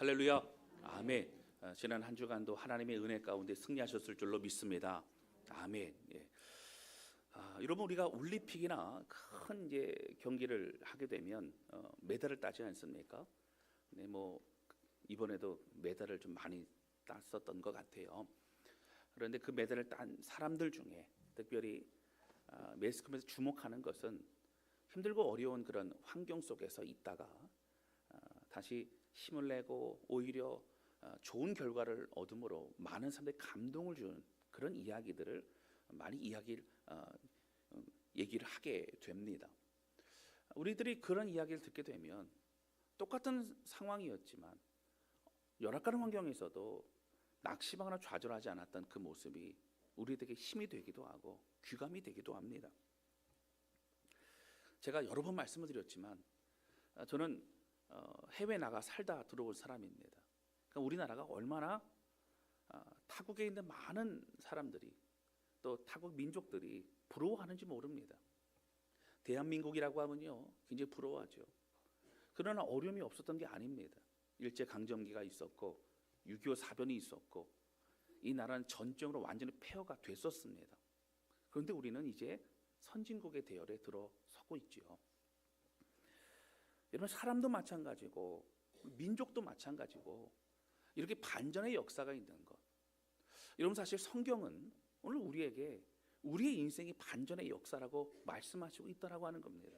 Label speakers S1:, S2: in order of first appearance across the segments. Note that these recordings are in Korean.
S1: 할렐루야. 아멘. 지난 한 주간도 하나님의 은혜 가운데 승리하셨을 줄로 믿습니다. 아멘. 예. 여러분, 우리가 올림픽이나 큰 이제 경기를 하게 되면 메달을 따지 않습니까? 네, 뭐 이번에도 메달을 좀 많이 땄었던 것 같아요. 그런데 그 메달을 딴 사람들 중에 특별히 매스컴에서 주목하는 것은 힘들고 어려운 그런 환경 속에서 있다가 다시 힘을 내고 오히려 좋은 결과를 얻음으로 많은 사람들이 감동을 주는 그런 이야기들을 많이 얘기를 하게 됩니다. 우리들이 그런 이야기를 듣게 되면 똑같은 상황이었지만 열악한 환경에서도 낙심하거나 좌절하지 않았던 그 모습이 우리에게 힘이 되기도 하고 귀감이 되기도 합니다. 제가 여러 번 말씀을 드렸지만 저는 해외 나가 살다 들어온 사람입니다. 그러니까 우리나라가 얼마나 타국에 있는 많은 사람들이 또 타국 민족들이 부러워하는지 모릅니다. 대한민국이라고 하면요 굉장히 부러워하죠. 그러나 어려움이 없었던 게 아닙니다. 일제강점기가 있었고 6.25 사변이 있었고 이 나라는 전쟁으로 완전히 폐허가 됐었습니다. 그런데 우리는 이제 선진국의 대열에 들어서고 있지요. 여러분, 사람도 마찬가지고 민족도 마찬가지고 이렇게 반전의 역사가 있는 것. 여러분, 사실 성경은 오늘 우리에게 우리의 인생이 반전의 역사라고 말씀하시고 있다라고 하는 겁니다.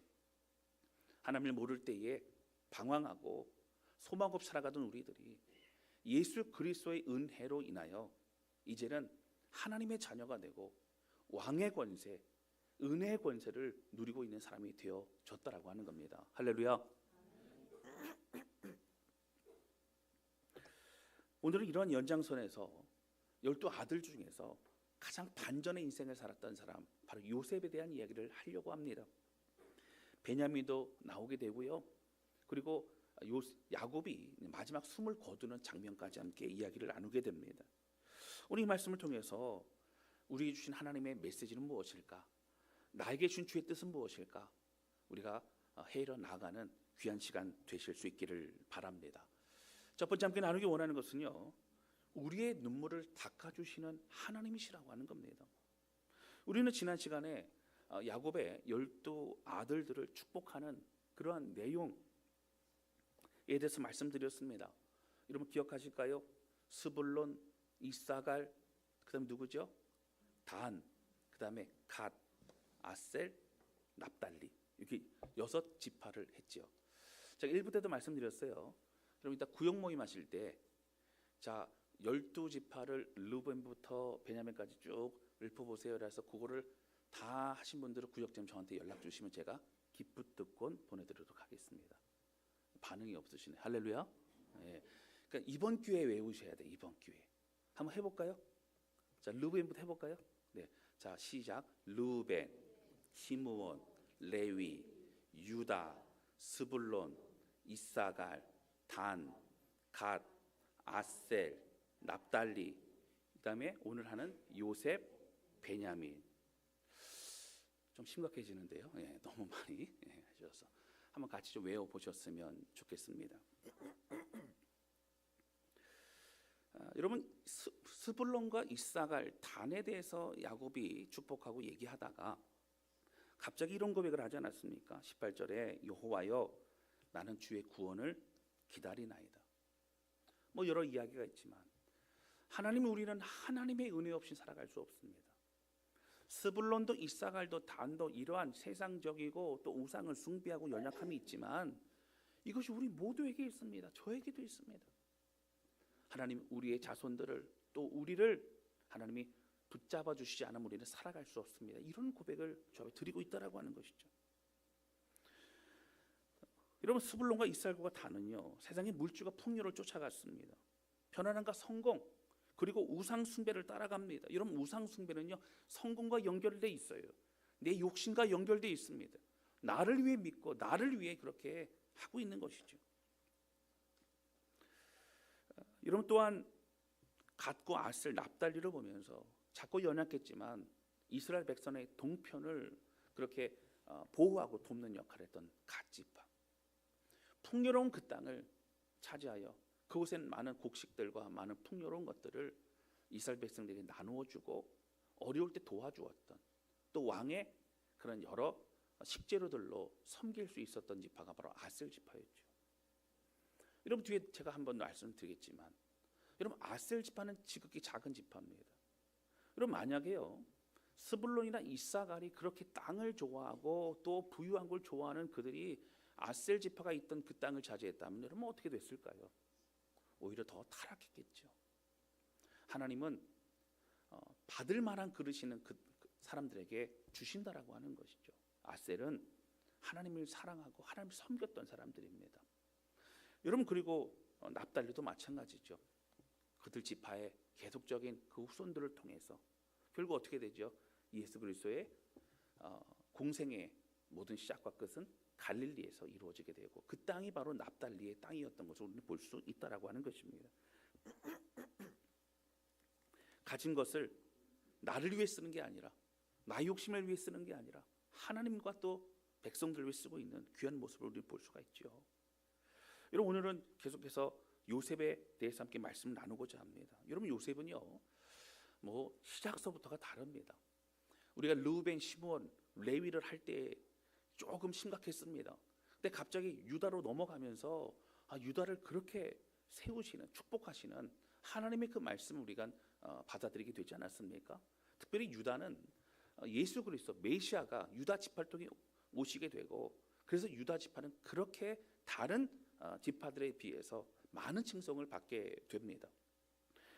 S1: 하나님을 모를 때에 방황하고 소망 없이 살아가던 우리들이 예수 그리스도의 은혜로 인하여 이제는 하나님의 자녀가 되고 왕의 권세, 은혜의 권세를 누리고 있는 사람이 되어졌다라고 하는 겁니다. 할렐루야. 오늘은 이런 연장선에서 12 아들 중에서 가장 반전의 인생을 살았던 사람, 바로 요셉에 대한 이야기를 하려고 합니다. 베냐민도 나오게 되고요. 그리고 야곱이 마지막 숨을 거두는 장면까지 함께 이야기를 나누게 됩니다. 오늘 이 말씀을 통해서 우리에게 주신 하나님의 메시지는 무엇일까? 나에게 주신 주의 뜻은 무엇일까? 우리가 헤아려 나아가는 귀한 시간 되실 수 있기를 바랍니다. 첫 번째 함께 나누기 원하는 것은요, 우리의 눈물을 닦아주시는 하나님이시라고 하는 겁니다. 우리는 지난 시간에 야곱의 12 아들들을 축복하는 그러한 내용에 대해서 말씀드렸습니다. 여러분 기억하실까요? 스불론, 이사갈, 그 다음에 누구죠? 단, 그 다음에 갓, 아셀, 납달리, 이렇게 6지파를 했죠. 제가 1부 때도 말씀드렸어요. 그럼 이따 구역 모임 하실 때, 자 12지파를 르벤부터 베냐민까지 쭉 읊어보세요. 그래서 그거를 다 하신 분들은 구역장 저한테 연락 주시면 제가 기프트권 보내드리도록 하겠습니다. 반응이 없으시네. 할렐루야. 네. 그러니까 이번 기회에 외우셔야 돼. 이번 기회에 한번 해볼까요? 자, 르벤부터 해볼까요? 네. 자, 시작. 르벤, 시므온, 레위, 유다, 스불론, 이사갈, 단, 갓, 아셀, 납달리, 그 다음에 오늘 하는 요셉, 베냐민. 좀 심각해지는데요. 예, 너무 많이 하셔서 한번 같이 좀 외워보셨으면 좋겠습니다. 여러분, 스불론과 이사갈, 단에 대해서 야곱이 축복하고 얘기하다가 갑자기 이런 고백을 하지 않았습니까? 18절에 여호와여, 나는 주의 구원을 기다리나이다. 뭐 여러 이야기가 있지만 우리는 하나님의 은혜 없이 살아갈 수 없습니다. 스불론도 이사갈도 단도 이러한 세상적이고 또 우상을 숭배하고 연약함이 있지만 이것이 우리 모두에게 있습니다. 저에게도 있습니다. 하나님 우리의 자손들을 또 우리를 하나님이 붙잡아 주시지 않으면 우리는 살아갈 수 없습니다. 이런 고백을 저에게 드리고 있다라고 하는 것이죠. 여러분, 스불론과 이사갈과 단은요 세상의 물질과 풍요를 쫓아갔습니다. 편안함과 성공 그리고 우상 숭배를 따라갑니다. 여러분, 우상 숭배는요 성공과 연결돼 있어요. 내 욕심과 연결돼 있습니다. 나를 위해 믿고 나를 위해 그렇게 하고 있는 것이죠. 여러분, 또한 갓과 아셀, 납달리를 보면서 작고 연약했지만 이스라엘 백성의 동편을 그렇게 보호하고 돕는 역할을 했던 갓지파, 풍요로운 그 땅을 차지하여 그곳엔 많은 곡식들과 많은 풍요로운 것들을 이스라엘 백성들에게 나누어 주고 어려울 때 도와주었던, 또 왕의 그런 여러 식재료들로 섬길 수 있었던 지파가 바로 아셀 지파였죠. 여러분, 뒤에 제가 한번 말씀드리겠지만, 여러분, 아셀 지파는 지극히 작은 지파입니다. 여러분, 만약에요 스불론이나 이사갈이 그렇게 땅을 좋아하고 또 부유한 걸 좋아하는 그들이 아셀 지파가 있던 그 땅을 차지했다면 여러분 어떻게 됐을까요? 오히려 더 타락했겠죠. 하나님은 받을 만한 그릇이는 그 사람들에게 주신다라고 하는 것이죠. 아셀은 하나님을 사랑하고 하나님을 섬겼던 사람들입니다. 여러분, 그리고 납달리도 마찬가지죠. 그들 지파의 계속적인 그 후손들을 통해서 결국 어떻게 되죠? 예수 그리스도의 공생의 모든 시작과 끝은 갈릴리에서 이루어지게 되고, 그 땅이 바로 납달리의 땅이었던 것을 우리는 볼 수 있다라고 하는 것입니다. 가진 것을 나를 위해 쓰는 게 아니라, 나의 욕심을 위해 쓰는 게 아니라 하나님과 또 백성들을 위해 쓰고 있는 귀한 모습을 우리는 볼 수가 있죠. 여러분, 오늘은 계속해서 요셉에 대해서 함께 말씀을 나누고자 합니다. 여러분, 요셉은요 시작서부터가 다릅니다. 우리가 르우벤, 시므온, 레위를 할 때 조금 심각했습니다. 근데 갑자기 유다로 넘어가면서 유다를 그렇게 세우시는, 축복하시는 하나님의 그 말씀을 우리가 받아들이게 되지 않았습니까? 특별히 유다는 예수 그리스도 메시아가 유다 지파를 통해 오시게 되고, 그래서 유다 지파는 그렇게 다른 지파들에 비해서 많은 칭송을 받게 됩니다.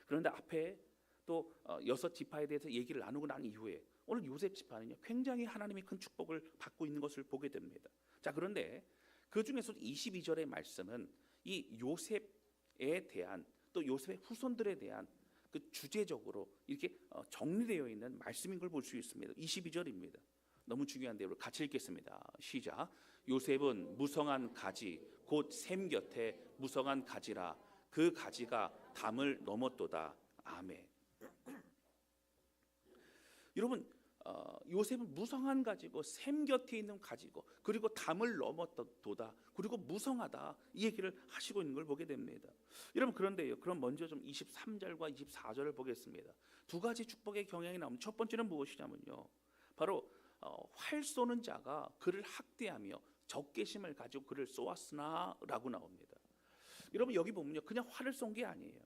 S1: 그런데 앞에 또 6 지파에 대해서 얘기를 나누고 난 이후에 오늘 요셉 지파는요 굉장히 하나님의 큰 축복을 받고 있는 것을 보게 됩니다. 자, 그런데 그 중에서 22절의 말씀은 이 요셉에 대한, 또 요셉의 후손들에 대한 그 주제적으로 이렇게 정리되어 있는 말씀인 걸 볼 수 있습니다. 22절입니다. 너무 중요한데 우리 같이 읽겠습니다. 시작. 요셉은 무성한 가지 곧 샘 곁에 무성한 가지라, 그 가지가 담을 넘었도다. 아멘. 여러분, 요셉은 무성한 가지고 샘 곁에 있는 가지고 그리고 담을 넘었도다, 그리고 무성하다, 이 얘기를 하시고 있는 걸 보게 됩니다. 여러분, 그런데요, 그럼 먼저 좀 23절과 24절을 보겠습니다. 두 가지 축복의 경향이 나옵니다. 첫 번째는 무엇이냐면요, 바로 활 쏘는 자가 그를 학대하며 적개심을 가지고 그를 쏘았으나 라고 나옵니다. 여러분, 여기 보면요 그냥 활을 쏜 게 아니에요.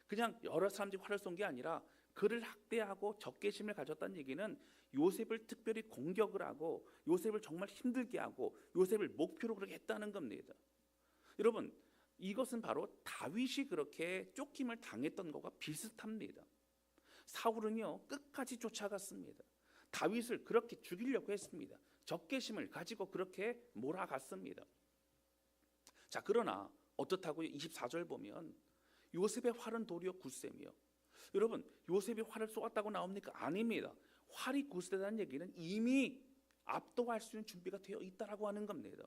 S1: 그냥 여러 사람들이 활을 쏜 게 아니라 그를 학대하고 적개심을 가졌다는 얘기는 요셉을 특별히 공격을 하고 요셉을 정말 힘들게 하고 요셉을 목표로 그렇게 했다는 겁니다. 여러분, 이것은 바로 다윗이 그렇게 쫓김을 당했던 것과 비슷합니다. 사울은요 끝까지 쫓아갔습니다. 다윗을 그렇게 죽이려고 했습니다. 적개심을 가지고 그렇게 몰아갔습니다. 자, 그러나 어떻다고요? 24절 보면 요셉의 활은 도리어 굳세며, 여러분, 요셉이 활을 쏘았다고 나옵니까? 아닙니다. 활이 굳세다는 얘기는 이미 압도할 수 있는 준비가 되어 있다라고 하는 겁니다.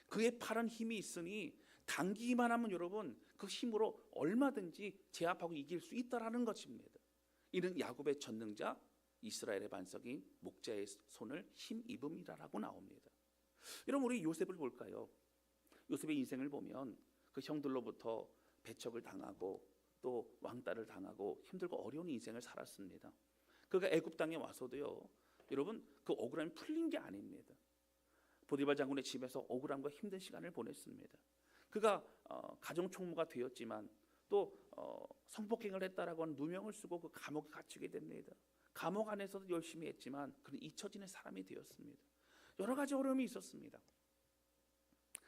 S1: 그의 팔은 힘이 있으니 당기기만 하면 여러분 그 힘으로 얼마든지 제압하고 이길 수 있다라는 것입니다. 이는 야곱의 전능자 이스라엘의 반석인 목자의 손을 힘입음이라고 나옵니다. 여러분, 우리 요셉을 볼까요? 요셉의 인생을 보면 그 형들로부터 배척을 당하고 또 왕따를 당하고 힘들고 어려운 인생을 살았습니다. 그가 애굽 땅에 와서도요, 여러분, 그 억울함이 풀린 게 아닙니다. 보디발 장군의 집에서 억울함과 힘든 시간을 보냈습니다. 그가 가정 총무가 되었지만 또 성폭행을 했다라고 하는 누명을 쓰고 그 감옥에 갇히게 됩니다. 감옥 안에서도 열심히 했지만 그는 잊혀지는 사람이 되었습니다. 여러 가지 어려움이 있었습니다.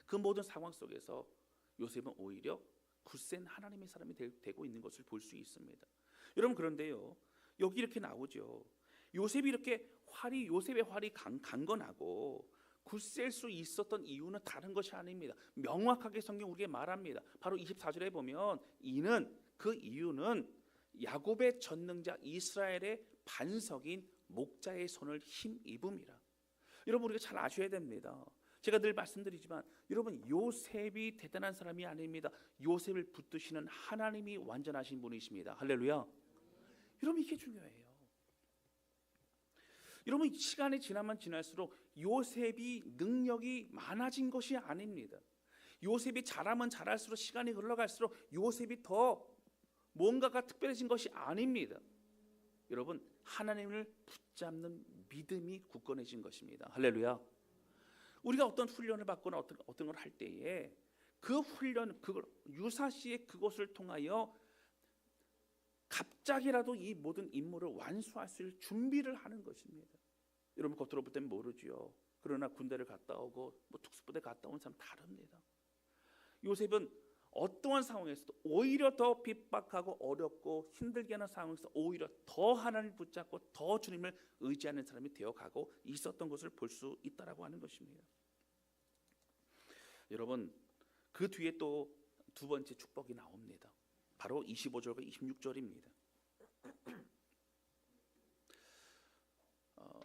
S1: 그 모든 상황 속에서 요셉은 오히려 굳센 하나님의 사람이 되고 있는 것을 볼 수 있습니다. 여러분, 그런데요, 여기 이렇게 나오죠. 요셉이 이렇게 요셉의 활이 강건하고 굳셀 수 있었던 이유는 다른 것이 아닙니다. 명확하게 성경 우리에게 말합니다. 바로 24절에 보면 그 이유는 야곱의 전능자 이스라엘의 반석인 목자의 손을 힘입음이라. 여러분, 우리가 잘 아셔야 됩니다. 제가 늘 말씀드리지만 여러분, 요셉이 대단한 사람이 아닙니다. 요셉을 붙드시는 하나님이 완전하신 분이십니다. 할렐루야. 여러분, 이게 중요해요. 여러분, 시간이 지나면 지날수록 요셉이 능력이 많아진 것이 아닙니다. 요셉이 자라면 자랄수록 시간이 흘러갈수록 요셉이 더 뭔가가 특별해진 것이 아닙니다. 여러분, 하나님을 붙잡는 믿음이 굳건해진 것입니다. 할렐루야. 우리가 어떤 훈련을 받거나 어떤 걸 할 때에 그 훈련, 그걸 유사시에 그것을 통하여 갑자기라도 이 모든 임무를 완수할 수 있을 준비를 하는 것입니다. 여러분, 겉으로 볼 때는 모르지요. 그러나 군대를 갔다 오고 특수부대 갔다 온 사람 다릅니다. 요셉은 어떠한 상황에서도 오히려 더 핍박하고 어렵고 힘들게 하는 상황에서 오히려 더 하나님을 붙잡고 더 주님을 의지하는 사람이 되어가고 있었던 것을 볼 수 있다라고 하는 것입니다. 여러분, 그 뒤에 또 두 번째 축복이 나옵니다. 바로 25절과 26절입니다.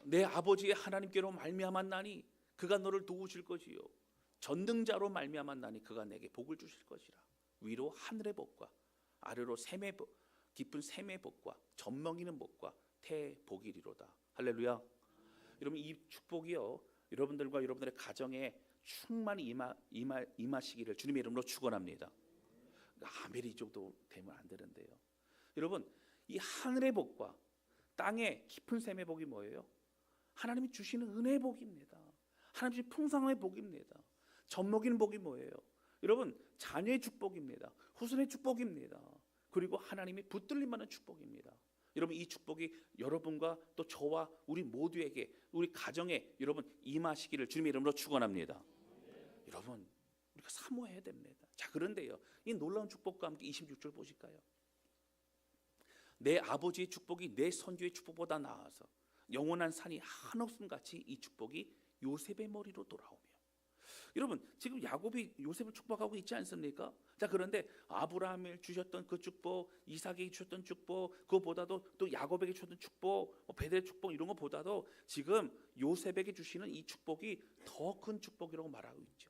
S1: 내 아버지의 하나님께로 말미암았나니 그가 너를 도우실 것이요 전능자로 말미암았나니 그가 내게 복을 주실 것이라. 위로 하늘의 복과 아래로 샘의 복, 깊은 샘의 복과 젖먹이는 복과 태복이리로다. 할렐루야. 여러분, 이 축복이요 여러분들과 여러분들의 가정에 충만히 임하시기를 주님의 이름으로 축원합니다. 아멘이 이 정도 되면 안 되는데요. 여러분, 이 하늘의 복과 땅의 깊은 샘의 복이 뭐예요? 하나님이 주시는 은혜의 복입니다. 하나님 주신 풍성함의 복입니다. 젖먹이는 복이 뭐예요? 여러분, 자녀의 축복입니다. 후손의 축복입니다. 그리고 하나님이 붙들림 받는 축복입니다. 여러분, 이 축복이 여러분과 또 저와 우리 모두에게, 우리 가정에 여러분 임하시기를 주님의 이름으로 축원합니다. 여러분, 우리가 사모해야 됩니다. 자, 그런데요, 이 놀라운 축복과 함께 26절 보실까요? 내 아버지의 축복이 내 선조의 축복보다 나아서 영원한 산이 한없음 같이 이 축복이 요셉의 머리로 돌아오며. 여러분, 지금 야곱이 요셉을 축복하고 있지 않습니까? 자, 그런데 아브라함을 주셨던 그 축복, 이삭에게 주셨던 축복, 그것보다도 또 야곱에게 주셨던 축복, 베델의 축복, 이런 것보다도 지금 요셉에게 주시는 이 축복이 더 큰 축복이라고 말하고 있죠.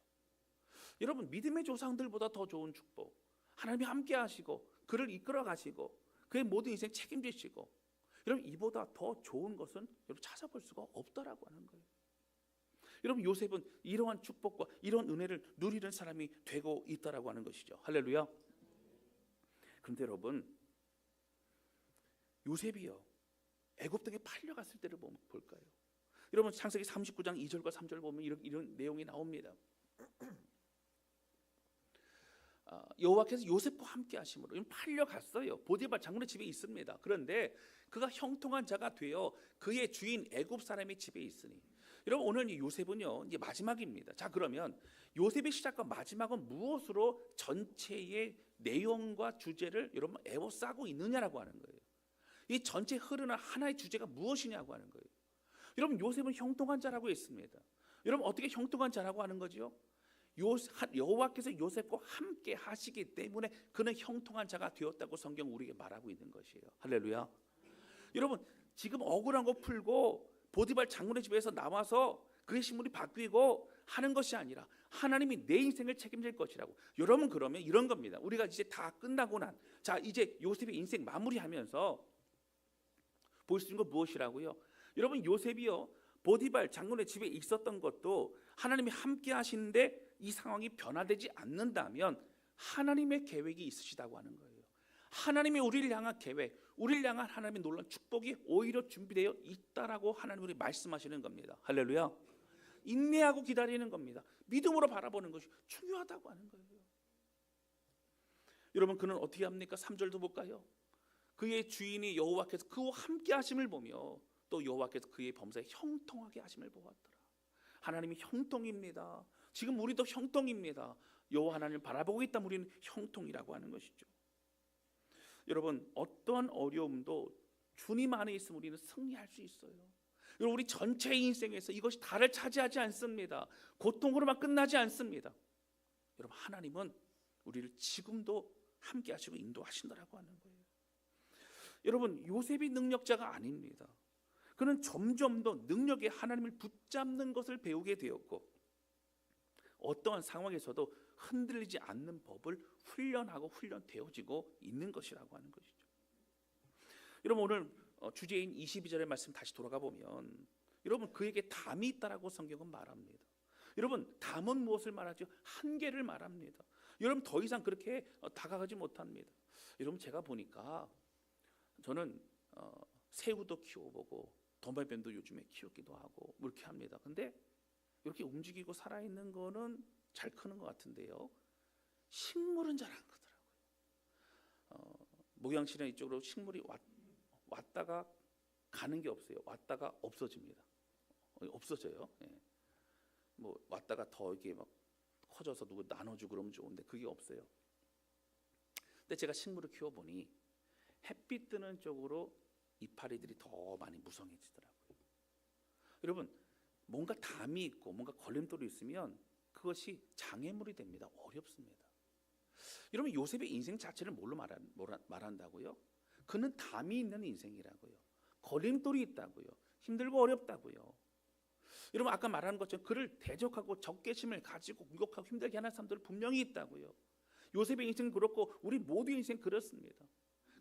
S1: 여러분, 믿음의 조상들보다 더 좋은 축복, 하나님이 함께 하시고 그를 이끌어 가시고 그의 모든 인생 책임지시고, 여러분, 이보다 더 좋은 것은 여러분 찾아볼 수가 없다라고 하는 거예요. 여러분, 요셉은 이러한 축복과 이런 은혜를 누리는 사람이 되고 있다라고 하는 것이죠. 할렐루야. 그런데 여러분, 요셉이요 애굽 땅에 팔려갔을 때를 볼까요? 여러분, 창세기 39장 2절과 3절 보면 이런 내용이 나옵니다. 여호와께서 요셉과 함께 하심으로 팔려갔어요. 보디발 장군의 집에 있습니다. 그런데 그가 형통한 자가 되어 그의 주인 애굽 사람의 집에 있으니. 여러분, 오늘 이 요셉은요 이제 마지막입니다. 자, 그러면 요셉의 시작과 마지막은 무엇으로 전체의 내용과 주제를 여러분 에워싸고 있느냐라고 하는 거예요. 이 전체 흐르는 하나의 주제가 무엇이냐고 하는 거예요. 여러분, 요셉은 형통한 자라고 했습니다. 여러분, 어떻게 형통한 자라고 하는 거죠? 여호와께서 요셉과 함께 하시기 때문에 그는 형통한 자가 되었다고 성경 우리에게 말하고 있는 것이에요. 할렐루야. 여러분, 지금 억울한 거 풀고 보디발 장군의 집에서 나와서 그의 신분이 바뀌고 하는 것이 아니라 하나님이 내 인생을 책임질 것이라고. 여러분, 그러면 이런 겁니다. 우리가 이제 다 끝나고 난, 자, 이제 요셉의 인생 마무리하면서 볼 수 있는 건 무엇이라고요? 여러분, 요셉이요 보디발 장군의 집에 있었던 것도 하나님이 함께 하시는데 이 상황이 변화되지 않는다면 하나님의 계획이 있으시다고 하는 거예요. 하나님이 우리를 향한 계획, 우리를 향한 하나님의 놀라운 축복이 오히려 준비되어 있다라고 하나님이 우리 말씀하시는 겁니다. 할렐루야. 인내하고 기다리는 겁니다. 믿음으로 바라보는 것이 중요하다고 하는 거예요. 여러분, 그는 어떻게 합니까? 3절도 볼까요? 그의 주인이 여호와께서 그와 함께 하심을 보며 또 여호와께서 그의 범사에 형통하게 하심을 보았더라. 하나님이 형통입니다. 지금 우리도 형통입니다. 여호와 하나님을 바라보고 있다면 우리는 형통이라고 하는 것이죠. 여러분, 어떠한 어려움도 주님 안에 있으면 우리는 승리할 수 있어요. 여러분, 우리 전체의 인생에서 이것이 다를 차지하지 않습니다. 고통으로만 끝나지 않습니다. 여러분, 하나님은 우리를 지금도 함께 하시고 인도하신다라고 하는 거예요. 여러분, 요셉이 능력자가 아닙니다. 그는 점점 더 능력의 하나님을 붙잡는 것을 배우게 되었고 어떠한 상황에서도 흔들리지 않는 법을 훈련하고 훈련되어지고 있는 것이라고 하는 것이죠. 여러분, 오늘 주제인 22절의 말씀 다시 돌아가 보면 여러분, 그에게 담이 있다라고 성경은 말합니다. 여러분 담은 무엇을 말하죠? 한계를 말합니다. 여러분 더 이상 그렇게 다가가지 못합니다. 여러분 제가 보니까 저는 새우도 키워보고 도마뱀도 요즘에 키우기도 하고 뭐 이렇게 합니다. 근데 이렇게 움직이고 살아있는 거는 잘 크는 것 같은데요, 식물은 잘 안 크더라고요. 목양실은 이쪽으로 식물이 왔다가 가는 게 없어요. 왔다가 없어집니다. 없어져요. 예. 뭐 왔다가 더 이게 막 커져서 누구 나눠주고 그러면 좋은데 그게 없어요. 근데 제가 식물을 키워보니 햇빛 뜨는 쪽으로 이파리들이 더 많이 무성해지더라고요. 여러분 뭔가 담이 있고 뭔가 걸림돌이 있으면 그것이 장애물이 됩니다. 어렵습니다. 여러분 요셉의 인생 자체를 뭘로 말한다고요? 그는 담이 있는 인생이라고요. 걸림돌이 있다고요. 힘들고 어렵다고요. 여러분 아까 말한 것처럼 그를 대적하고 적개심을 가지고 공격하고 힘들게 하는 사람들 분명히 있다고요. 요셉의 인생은 그렇고 우리 모두의 인생 그렇습니다.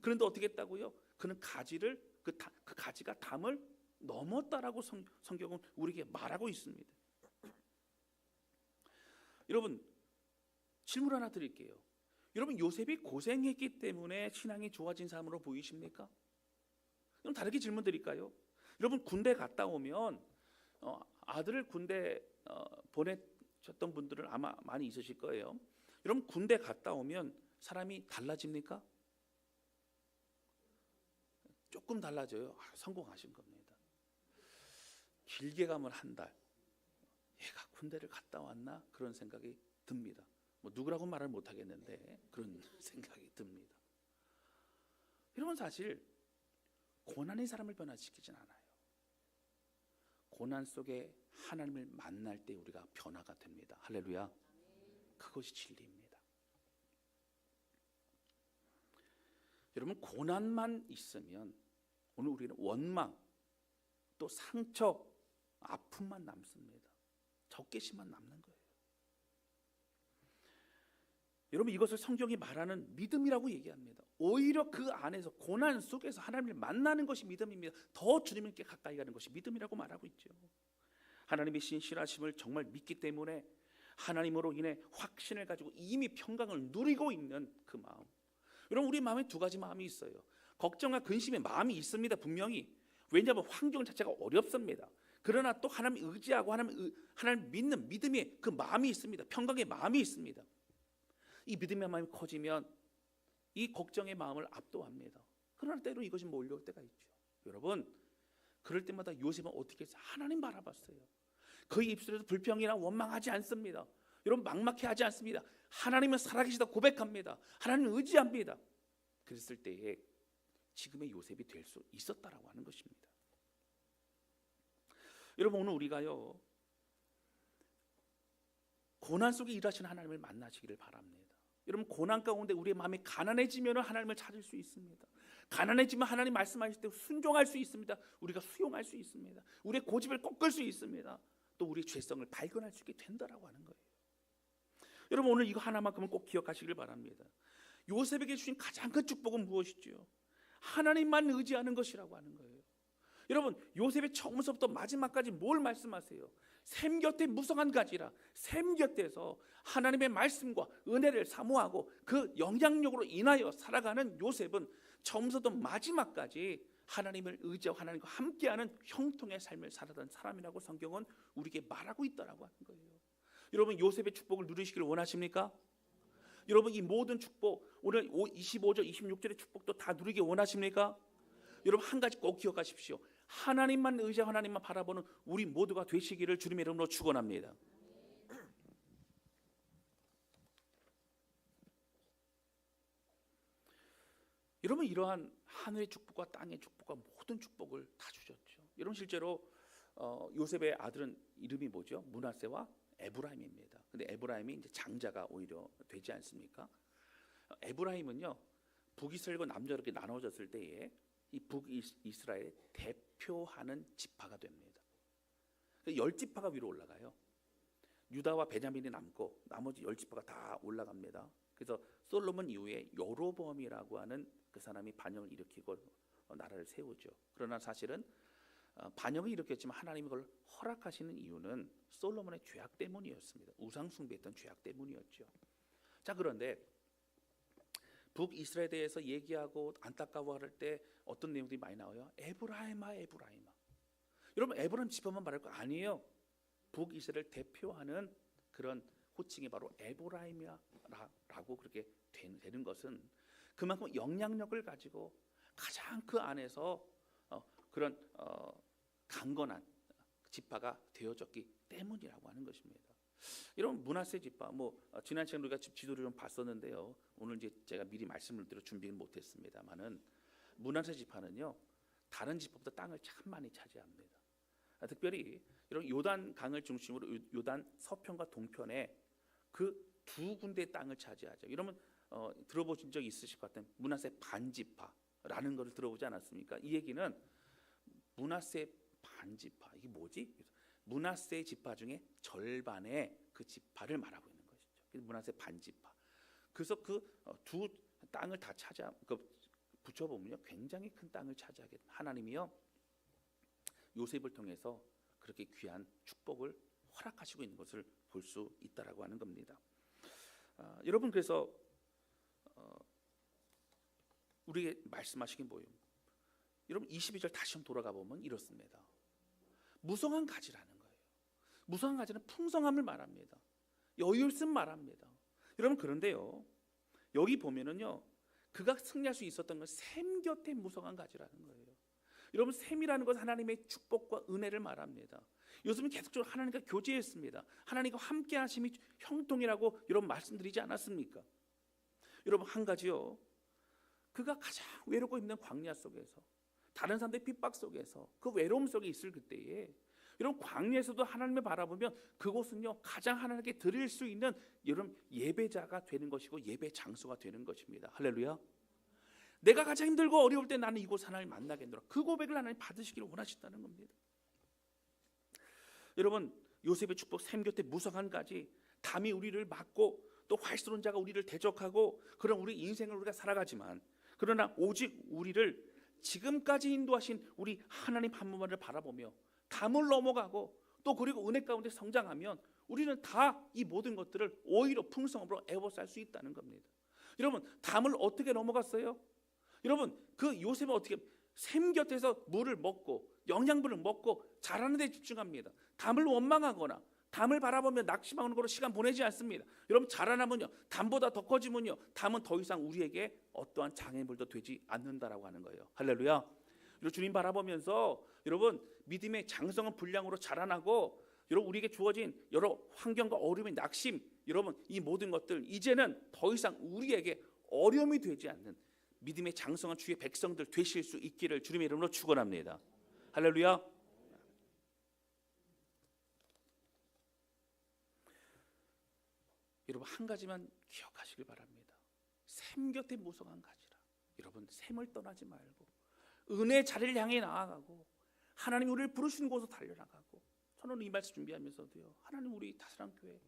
S1: 그런데 어떻게 했다고요? 그는 가지를 그 가지가 담을 넘었다라고 성경은 우리에게 말하고 있습니다. 여러분 질문 하나 드릴게요. 여러분 요셉이 고생했기 때문에 신앙이 좋아진 사람으로 보이십니까? 그럼 다르게 질문 드릴까요? 여러분 군대 갔다 오면 아들을 군대 보내셨던 분들은 아마 많이 있으실 거예요. 여러분 군대 갔다 오면 사람이 달라집니까? 조금 달라져요. 성공하신 겁니다. 길게 가면 한 달. 얘가 군대를 갔다 왔나? 그런 생각이 듭니다. 뭐 누구라고 말을 못 하겠는데 그런 생각이 듭니다. 여러분 사실 고난이 사람을 변화시키진 않아요. 고난 속에 하나님을 만날 때 우리가 변화가 됩니다. 할렐루야. 그것이 진리입니다. 여러분 고난만 있으면 오늘 우리는 원망 또 상처 아픔만 남습니다. 적개심만 남는 거예요. 여러분 이것을 성경이 말하는 믿음이라고 얘기합니다. 오히려 그 안에서 고난 속에서 하나님을 만나는 것이 믿음입니다. 더 주님께 가까이 가는 것이 믿음이라고 말하고 있죠. 하나님의 신실하심을 정말 믿기 때문에 하나님으로 인해 확신을 가지고 이미 평강을 누리고 있는 그 마음. 여러분 우리 마음에 두 가지 마음이 있어요. 걱정과 근심의 마음이 있습니다. 분명히. 왜냐하면 환경 자체가 어렵습니다. 그러나 또 하나님을 의지하고 하나님 믿는 믿음의 그 마음이 있습니다. 평강의 마음이 있습니다. 이 믿음의 마음이 커지면 이 걱정의 마음을 압도합니다. 그러나 때로 이것이 몰려올 때가 있죠. 여러분 그럴 때마다 요셉은 어떻게 해서 하나님 바라봤어요. 그의 입술에서 불평이나 원망하지 않습니다. 여러분 막막해하지 않습니다. 하나님은 살아계시다 고백합니다. 하나님을 의지합니다. 그랬을 때에 지금의 요셉이 될 수 있었다라고 하는 것입니다. 여러분 오늘 우리가요 고난 속에 일하시는 하나님을 만나시기를 바랍니다. 여러분 고난 가운데 우리의 마음이 가난해지면 하나님을 찾을 수 있습니다. 가난해지면 하나님 말씀하실 때 순종할 수 있습니다. 우리가 수용할 수 있습니다. 우리의 고집을 꺾을 수 있습니다. 또 우리의 죄성을 발견할 수 있게 된다라고 하는 거예요. 여러분 오늘 이거 하나만큼은 꼭 기억하시길 바랍니다. 요셉에게 주신 가장 큰 축복은 무엇이죠? 하나님만 의지하는 것이라고 하는 거예요. 여러분 요셉의 처음부터 마지막까지 뭘 말씀하세요? 샘 곁에 무성한 가지라. 샘 곁에서 하나님의 말씀과 은혜를 사모하고 그 영향력으로 인하여 살아가는 요셉은 처음부터 마지막까지 하나님을 의지하고 하나님과 함께하는 형통의 삶을 살아던 사람이라고 성경은 우리에게 말하고 있다라고 하는 거예요. 여러분 요셉의 축복을 누리시기를 원하십니까? 여러분 이 모든 축복 오늘 25절 26절의 축복도 다 누리기 원하십니까? 여러분 한 가지 꼭 기억하십시오. 하나님만 의지하고 하나님만 바라보는 우리 모두가 되시기를 주님의 이름으로 축원합니다. 여러분 이러한 하늘의 축복과 땅의 축복과 모든 축복을 다 주셨죠. 여러분 실제로 요셉의 아들은 이름이 뭐죠? 므낫세와 에브라임입니다. 근데 에브라임이 이제 장자가 오히려 되지 않습니까? 에브라임은요 북이스라엘과 남자롭게 나눠졌을 때에 이 북이스라엘의 대표하는 지파가 됩니다. 10지파가 위로 올라가요. 유다와 베냐민이 남고 나머지 10지파가 다 올라갑니다. 그래서 솔로몬 이후에 여로보암이라고 하는 그 사람이 반역을 일으키고 나라를 세우죠. 그러나 사실은 반역을 일으켰지만 하나님이 그걸 허락하시는 이유는 솔로몬의 죄악 때문이었습니다. 우상 숭배했던 죄악 때문이었죠. 자, 그런데 북이스라엘에 대해서 얘기하고 안타까워할 때 어떤 내용들이 많이 나와요? 에브라임아, 에브라임아. 여러분, 에브라임 지파만 말할 거 아니에요. 북이스라엘 대표하는 그런 호칭이 바로 에브라임이라고 그렇게 되는 것은 그만큼 영향력을 가지고 가장 그 안에서 그런 강건한 지파가 되어졌기 때문이라고 하는 것입니다. 이런 므낫세 지파, 지난 시간 우리가 지도를 좀 봤었는데요. 오늘 이제 제가 미리 말씀을 드려 준비를 못했습니다만은 므낫세 지파는요 다른 지파보다 땅을 참 많이 차지합니다. 특별히 이런 요단 강을 중심으로 요단 서편과 동편에 그 두 군데의 땅을 차지하죠. 이러면 들어보신 적 있으실 것 같은 므낫세 반지파라는 것을 들어보지 않았습니까? 이 얘기는 므낫세 반지파, 이게 뭐지? 므낫세 지파 중에 절반의 그 지파를 말하고 있는 것이죠. 므낫세 반지파. 그래서 그 두 땅을 다 붙여보면요 굉장히 큰 땅을 차지하게 하나님이요 요셉을 통해서 그렇게 귀한 축복을 허락하시고 있는 것을 볼 수 있다라고 하는 겁니다. 여러분, 그래서 우리에게 말씀하시긴 뭐예요? 여러분 22절 다시 좀 돌아가 보면 이렇습니다. 무성한 가지라는 거예요. 무성한 가지는 풍성함을 말합니다. 여유있음 말합니다. 여러분, 그런데요 여기 보면은요 그가 승리할 수 있었던 건 샘 곁에 무성한 가지라는 거예요. 여러분, 샘이라는 것은 하나님의 축복과 은혜를 말합니다. 요즘은 계속적으로 하나님과 교제했습니다. 하나님과 함께 하심이 형통이라고 여러분 말씀드리지 않았습니까? 여러분, 한 가지요, 그가 가장 외롭고 힘든 광야 속에서 다른 사람들의 핍박 속에서 그 외로움 속에 있을 그때에 여러분 광야에서도 하나님을 바라보면 그곳은요 가장 하나님께 드릴 수 있는 여러분 예배자가 되는 것이고 예배 장소가 되는 것입니다. 할렐루야. 내가 가장 힘들고 어려울 때 나는 이곳 하나님을 만나겠노라. 그 고백을 하나님 받으시기를 원하신다는 겁니다. 여러분, 요셉의 축복 샘 곁에 무성한 가지, 담이 우리를 막고 또 활스러운 자가 우리를 대적하고 그런 우리 인생을 우리가 살아가지만 그러나 오직 우리를 지금까지 인도하신 우리 하나님 한 분만을 바라보며 담을 넘어가고 또 그리고 은혜 가운데 성장하면 우리는 다 이 모든 것들을 오히려 풍성함으로 에워쌀 수 있다는 겁니다. 여러분, 담을 어떻게 넘어갔어요? 여러분, 그 요셉은 어떻게 샘 곁에서 물을 먹고 영양분을 먹고 자라는 데 집중합니다. 담을 원망하거나 담을 바라보며 낙심하는 거로 시간 보내지 않습니다. 여러분, 자라나면요 담보다 더 커지면요 담은 더 이상 우리에게 어떠한 장애물도 되지 않는다라고 하는 거예요. 할렐루야. 그리고 주님 바라보면서 여러분 믿음의 장성한 분량으로 자라나고 여러분 우리에게 주어진 여러 환경과 어려움의 낙심, 여러분 이 모든 것들 이제는 더 이상 우리에게 어려움이 되지 않는 믿음의 장성한 주의 백성들 되실 수 있기를 주님의 이름으로 축원합니다. 할렐루야. 여러분, 한 가지만 기억하시길 바랍니다. 샘 곁에 무성한 가지라. 여러분, 샘을 떠나지 말고 은혜의 자리를 향해 나아가고 하나님 우리를 부르시는 곳으로 달려나가고, 저는 이 말씀 준비하면서도요 하나님 우리 다사랑교회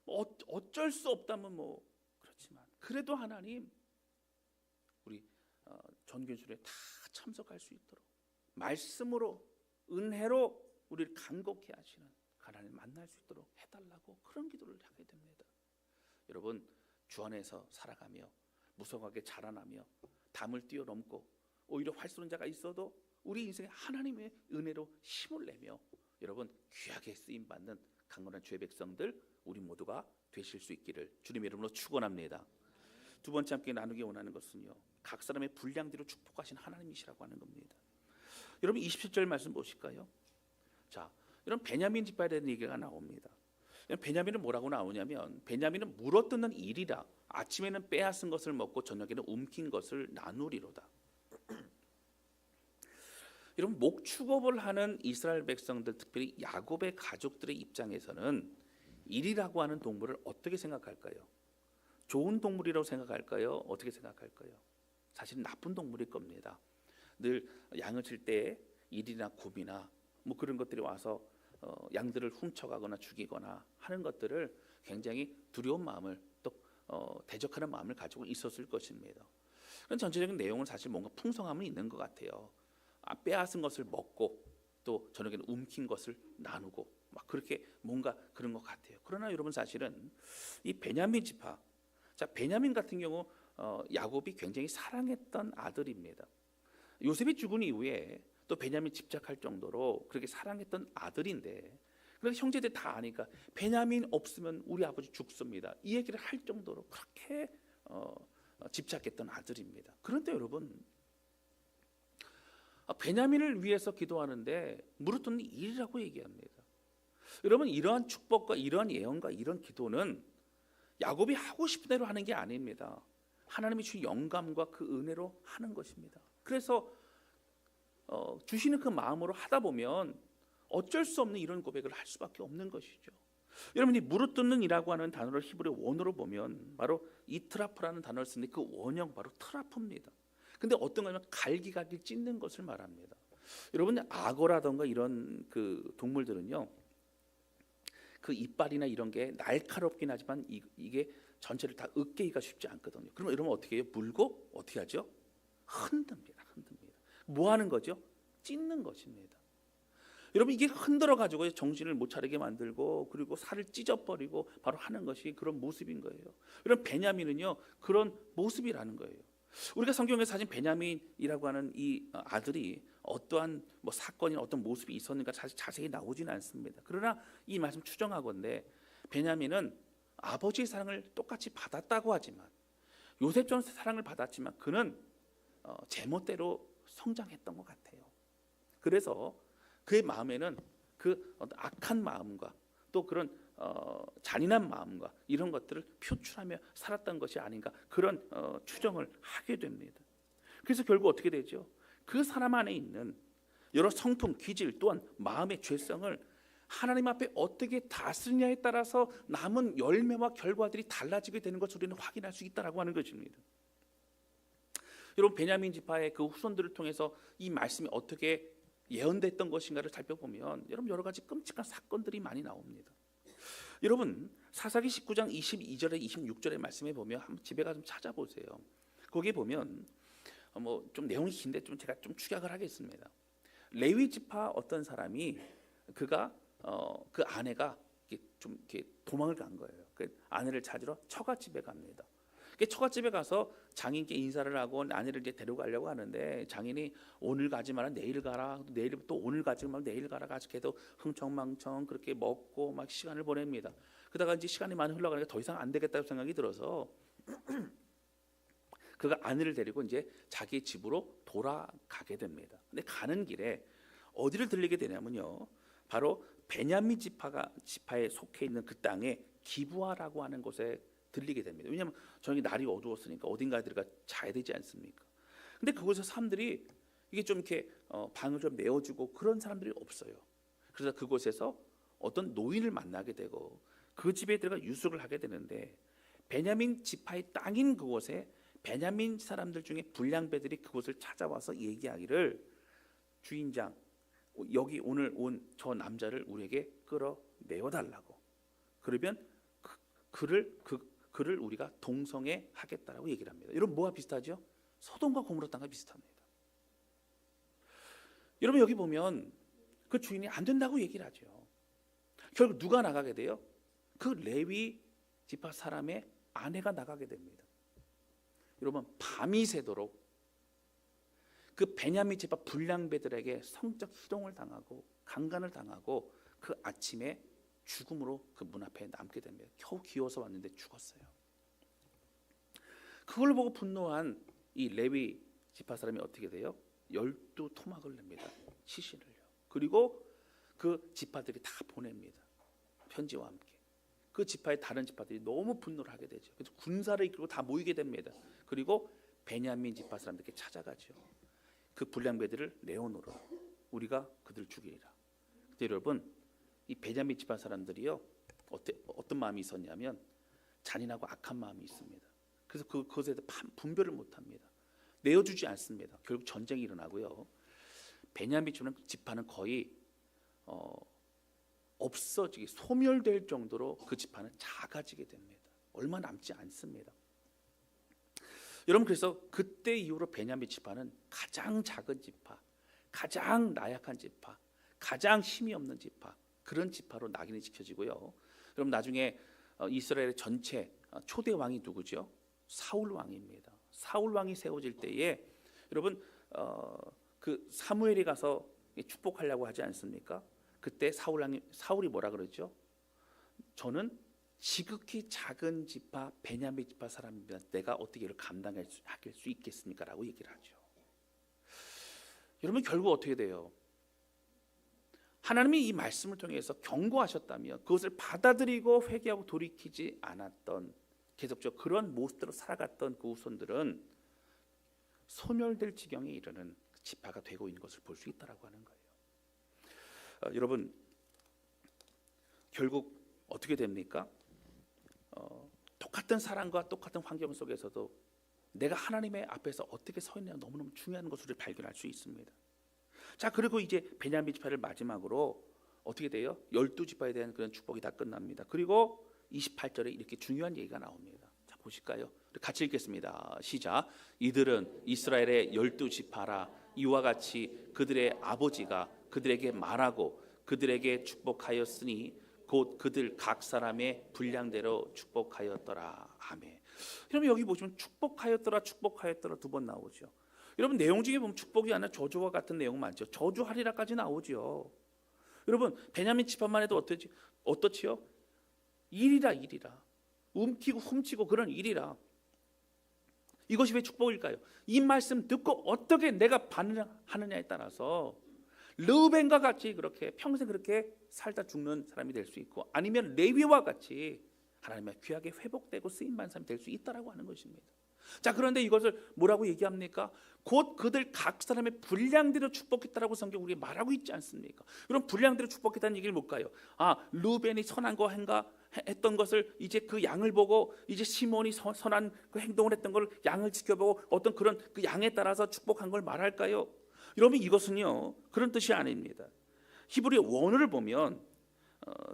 S1: 어쩔 수 없다면 그렇지만 그래도 하나님 우리 전교주에 다 참석할 수 있도록 말씀으로 은혜로 우리를 간곡히 하시는 하나님 만날 수 있도록 해달라고 그런 기도를 하게 됩니다. 여러분, 주 안에서 살아가며 무성하게 자라나며 담을 뛰어넘고 오히려 활쏘는 자가 있어도 우리 인생에 하나님의 은혜로 힘을 내며 여러분 귀하게 쓰임받는 강건한 주의 백성들 우리 모두가 되실 수 있기를 주님의 이름으로 축원합니다. 두 번째 함께 나누기 원하는 것은요 각 사람의 분량대로 축복하신 하나님이시라고 하는 겁니다. 여러분 27절 말씀 보실까요? 자, 이런 베냐민 지파에 대한 얘기가 나옵니다. 베냐민은 뭐라고 나오냐면 베냐민은 물어뜯는 일이라 아침에는 빼앗은 것을 먹고 저녁에는 움킨 것을 나누리로다. 여러분, 목축업을 하는 이스라엘 백성들, 특별히 야곱의 가족들의 입장에서는 일이라고 하는 동물을 어떻게 생각할까요? 좋은 동물이라고 생각할까요? 어떻게 생각할까요? 사실은 나쁜 동물일 겁니다. 늘 양을 칠 때 일이나 곰이나 그런 것들이 와서 양들을 훔쳐가거나 죽이거나 하는 것들을 굉장히 두려운 마음을 또 대적하는 마음을 가지고 있었을 것입니다. 그런 전체적인 내용은 사실 뭔가 풍성함은 있는 것 같아요. 빼앗은 것을 먹고 또 저녁에는 움킨 것을 나누고 막 그렇게 뭔가 그런 것 같아요. 그러나 여러분 사실은 이 베냐민 지파, 자 베냐민 같은 경우 야곱이 굉장히 사랑했던 아들입니다. 요셉이 죽은 이후에 또 베냐민 집착할 정도로 그렇게 사랑했던 아들인데, 그래서 형제들 다 아니까 베냐민 없으면 우리 아버지 죽습니다, 이 얘기를 할 정도로 그렇게 집착했던 아들입니다. 그런데 여러분 베냐민을 위해서 기도하는데 무릇 듣는 일이라고 얘기합니다. 여러분 이러한 축복과 이러한 예언과 이런 기도는 야곱이 하고 싶은 대로 하는 게 아닙니다. 하나님이 주신 영감과 그 은혜로 하는 것입니다. 그래서 주시는 그 마음으로 하다 보면 어쩔 수 없는 이런 고백을 할 수밖에 없는 것이죠. 여러분 이 무릇 듣는 이라고 하는 단어를 히브리 원어로 보면 바로 이트라프라는 단어를 쓰는데 그 원형 바로 트라프입니다. 근데 어떤 거냐면 갈기갈기 찢는 것을 말합니다. 여러분 악어라던가 이런 그 동물들은요, 그 이빨이나 이런 게 날카롭긴 하지만 이게 전체를 다 으깨기가 쉽지 않거든요. 그러면 여러분 어떻게 해요? 물고 어떻게 하죠? 흔듭니다. 뭐 하는 거죠? 찢는 것입니다. 여러분 이게 흔들어 가지고 정신을 못 차리게 만들고 그리고 살을 찢어버리고 바로 하는 것이 그런 모습인 거예요. 여러분 베냐민은요 그런 모습이라는 거예요. 우리가 성경에 사진 베냐민이라고 하는 이 아들이 어떠한 뭐 사건이나 어떤 모습이 있었는가 사실 자세히 나오지는 않습니다. 그러나 이 말씀 추정하건대 베냐민은 아버지의 사랑을 똑같이 받았다고 하지만, 요셉처럼 사랑을 받았지만 그는 제멋대로 성장했던 것 같아요. 그래서 그의 마음에는 그 악한 마음과 또 그런 잔인한 마음과 이런 것들을 표출하며 살았던 것이 아닌가, 그런 추정을 하게 됩니다. 그래서 결국 어떻게 되죠? 그 사람 안에 있는 여러 성품, 기질 또한 마음의 죄성을 하나님 앞에 어떻게 다스리냐에 따라서 남은 열매와 결과들이 달라지게 되는 것을 우리는 확인할 수 있다라고 하는 것입니다. 여러분 베냐민 지파의 그 후손들을 통해서 이 말씀이 어떻게 예언됐던 것인가를 살펴보면 여러분 여러 가지 끔찍한 사건들이 많이 나옵니다. 여러분 사사기 19장 22절에 26절의 말씀에 보면 한번 집에 가서 좀 찾아보세요. 거기에 보면 뭐 좀 내용이 긴데 좀 제가 좀 축약을 하겠습니다. 레위 지파 어떤 사람이 그가 그 아내가 좀 이렇게 도망을 간 거예요. 그 아내를 찾으러 처갓집에 갑니다. 처갓집에 가서 장인께 인사를 하고 아내를 이제 데려가려고 하는데 장인이 오늘 가지 마라 내일 가라, 내일 또 오늘 가지 마라 내일 가라 가지고 계속 흥청망청 그렇게 먹고 막 시간을 보냅니다. 그러다가 이제 시간이 많이 흘러가니까 더 이상 안 되겠다고 생각이 들어서 그가 아내를 데리고 이제 자기 집으로 돌아가게 됩니다. 근데 가는 길에 어디를 들리게 되냐면요, 바로 베냐민 지파에 속해 있는 그 땅에 기브아라고 하는 곳에 들리게 됩니다. 왜냐하면 저녁에 날이 어두웠으니까 어딘가에 들어가 자야 되지 않습니까? 근데 그곳에 사람들이 이게 좀 이렇게 방을 좀 내어주고 그런 사람들이 없어요. 그래서 그곳에서 어떤 노인을 만나게 되고 그 집에 들어가 유숙을 하게 되는데, 베냐민 지파의 땅인 그곳에 베냐민 사람들 중에 불량배들이 그곳을 찾아와서 얘기하기를, 주인장 여기 오늘 온 저 남자를 우리에게 끌어내어 달라고, 그러면 그를 우리가 동성애 하겠다라고 얘기를 합니다. 여러분 뭐와 비슷하죠? 소돔과 고모라 땅과 비슷합니다. 여러분 여기 보면 그 주인이 안 된다고 얘기를 하죠. 결국 누가 나가게 돼요? 그 레위 지파 사람의 아내가 나가게 됩니다. 여러분 밤이 새도록 그 베냐민 지파 불량배들에게 성적 희롱을 당하고 강간을 당하고 그 아침에 죽음으로 그 문 앞에 남게 됩니다. 겨우 기어서 왔는데 죽었어요. 그걸 보고 분노한 이 레위 지파 사람이 어떻게 돼요? 12토막을 냅니다. 시신을요. 그리고 그 지파들이 다 보냅니다. 편지와 함께. 그 지파의 다른 지파들이 너무 분노를 하게 되죠. 그래서 군사를 이끌고 다 모이게 됩니다. 그리고 베냐민 지파 사람들에게 찾아가죠. 그 불량배들을 내어놓으라. 우리가 그들 죽이리라. 근데 여러분 이 베냐민 지파 사람들이요 어떤 마음이 있었냐면 잔인하고 악한 마음이 있습니다. 그래서 그것에 대해 분별을 못합니다. 내어주지 않습니다. 결국 전쟁이 일어나고요. 베냐민 지파는 거의 없어지기 소멸될 정도로 그 지파는 작아지게 됩니다. 얼마 남지 않습니다. 여러분 그래서 그때 이후로 베냐민 지파는 가장 작은 지파, 가장 나약한 지파, 가장 힘이 없는 지파, 그런 지파로 낙인이 지켜지고요. 그럼 나중에 이스라엘의 전체 초대 왕이 누구죠? 사울 왕입니다. 사울 왕이 세워질 때에 여러분 그 사무엘이 가서 축복하려고 하지 않습니까? 그때 사울이 뭐라 그러죠? 저는 지극히 작은 지파 베냐민 지파 사람입니다. 내가 어떻게 이를 감당할 수 있겠습니까? 라고 얘기를 하죠. 여러분 결국 어떻게 돼요? 하나님이 이 말씀을 통해서 경고하셨다면 그것을 받아들이고 회개하고 돌이키지 않았던, 계속적으로 그런 모습대로 살아갔던 그 후손들은 소멸될 지경에 이르는 지파가 되고 있는 것을 볼 수 있다라고 하는 거예요. 여러분 결국 어떻게 됩니까? 똑같은 사랑과 똑같은 환경 속에서도 내가 하나님의 앞에서 어떻게 서 있느냐 너무너무 중요한 것을 발견할 수 있습니다. 자, 그리고 이제 베냐민 지파를 마지막으로 어떻게 돼요? 12지파에 대한 그런 축복이 다 끝납니다. 그리고 28절에 이렇게 중요한 얘기가 나옵니다. 자, 보실까요? 같이 읽겠습니다. 시작. 이들은 이스라엘의 12지파라. 이와 같이 그들의 아버지가 그들에게 말하고 그들에게 축복하였으니 곧 그들 각 사람의 분량대로 축복하였더라. 아멘. 여러분 여기 보시면 축복하였더라 두 번 나오죠. 여러분 내용 중에 보면 축복이 아니라 저주와 같은 내용 많죠. 저주하리라까지 나오죠. 여러분 베냐민 지파만 해도 어떻지요? 일이라. 움키고 훔치고 그런 일이라. 이것이 왜 축복일까요? 이 말씀 듣고 어떻게 내가 반응하느냐에 따라서 르우벤과 같이 그렇게 평생 그렇게 살다 죽는 사람이 될 수 있고, 아니면 레위와 같이 하나님의 귀하게 회복되고 쓰임받는 사람이 될 수 있다라고 하는 것입니다. 자, 그런데 이것을 뭐라고 얘기합니까? 곧 그들 각 사람의 분량대로 축복했다라고 성경 우리가 말하고 있지 않습니까? 그럼 분량대로 축복했다는 얘기를 뭘까요? 르우벤이 선한 거 했던 것을 이제 그 양을 보고 이제 시몬이 선한 그 행동을 했던 걸 양을 지켜보고 어떤 그런 그 양에 따라서 축복한 걸 말할까요? 여러분 이것은요 그런 뜻이 아닙니다. 히브리 원어를 보면